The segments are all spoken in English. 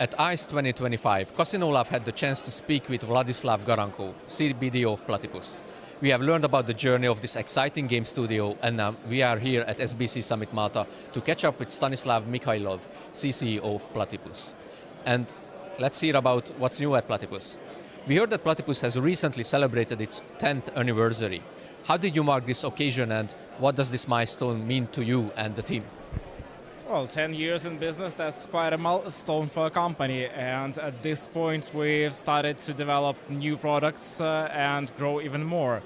At ICE 2025, CasinoLove had the chance to speak with Vladislav Garankov, CBDO of Platipus. We have learned about the journey of this exciting game studio, and now we are here at SBC Summit Malta to catch up with Stanislav Mykhailov, CCO of Platipus. And let's hear about what's new at Platipus. We heard that Platipus has recently celebrated its 10th anniversary. How did you mark this occasion, and what does this milestone mean to you and the team? Well, 10 years in business, that's quite a milestone for a company. And at this point, we've started to develop new products and grow even more.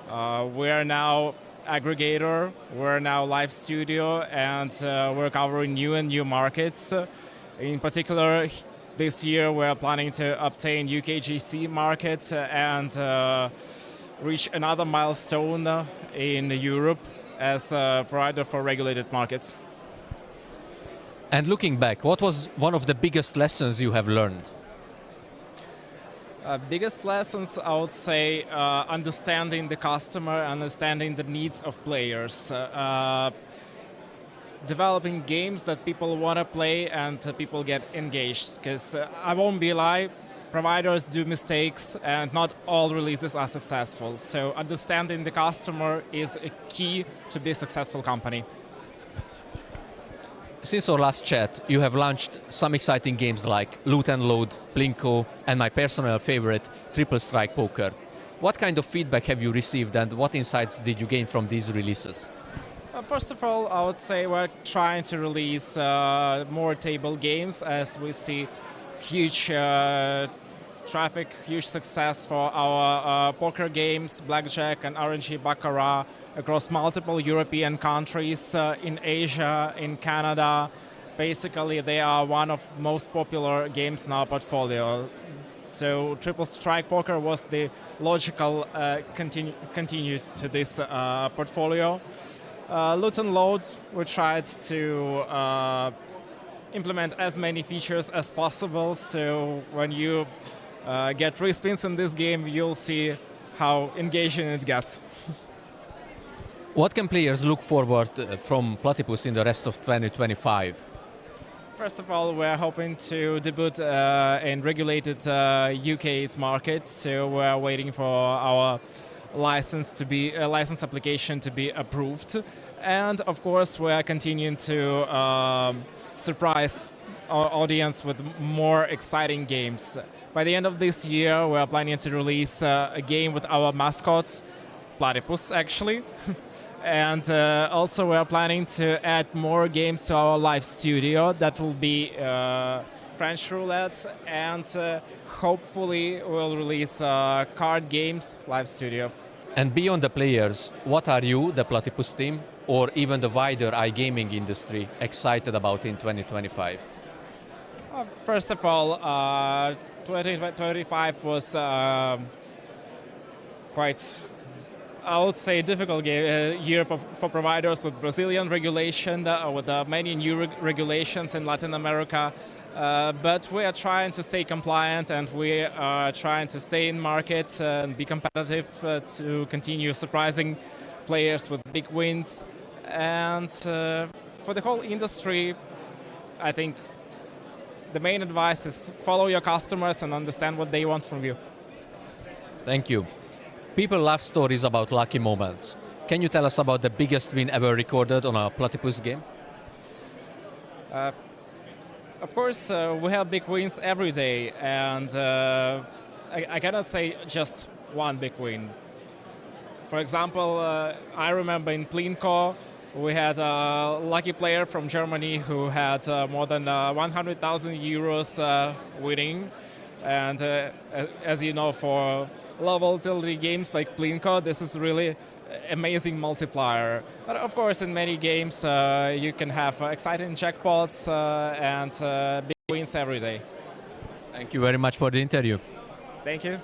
We're now aggregator, we're now live studio, and we're covering new markets. In particular, this year, we're planning to obtain UKGC market and reach another milestone in Europe as a provider for regulated markets. And looking back, what was one of the biggest lessons you have learned? Biggest lessons, I would say, understanding the customer, understanding the needs of players, developing games that people want to play and people get engaged. Because I won't be lie, providers do mistakes and not all releases are successful. So understanding the customer is a key to be a successful company. Since our last chat, you have launched some exciting games like Loot and Load, Plinko, and my personal favorite, Triple Strike Poker. What kind of feedback have you received, and what insights did you gain from these releases? First of all, I would say we're trying to release more table games as we see huge traffic, huge success for our poker games, blackjack and RNG baccarat across multiple European countries, in Asia, in Canada. Basically, they are one of most popular games in our portfolio. So Triple Strike Poker was the logical continue to this portfolio. Loot and Load, we tried to implement as many features as possible, so when you get 3 spins in this game, you'll see how engaging it gets. What can players look forward from Platipus in the rest of 2025? First of all, we're hoping to debut in regulated UK's market, so we're waiting for our license application to be approved. And of course, we're continuing to surprise our audience with more exciting games. By the end of this year, we're planning to release a game with our mascot, Platipus, actually. And also we're planning to add more games to our live studio. That will be French roulette, and hopefully we'll release card games live studio. And beyond the players, what are you, the Platipus team, or even the wider iGaming industry excited about in 2025? First of all, 2025 was quite, I would say, difficult year for providers with Brazilian regulation, with many new regulations in Latin America. But we are trying to stay compliant, and we are trying to stay in markets and be competitive to continue surprising players with big wins. And for the whole industry, I think the main advice is follow your customers and understand what they want from you. Thank you. People love stories about lucky moments. Can you tell us about the biggest win ever recorded on a Platipus game? Of course, we have big wins every day, and I cannot say just one big win. For example, I remember in Plinko, we had a lucky player from Germany who had more than 100,000 euros winning. And as you know, for low volatility games like Plinko, this is really amazing multiplier. But of course, in many games, you can have exciting jackpots and big wins every day. Thank you very much for the interview. Thank you.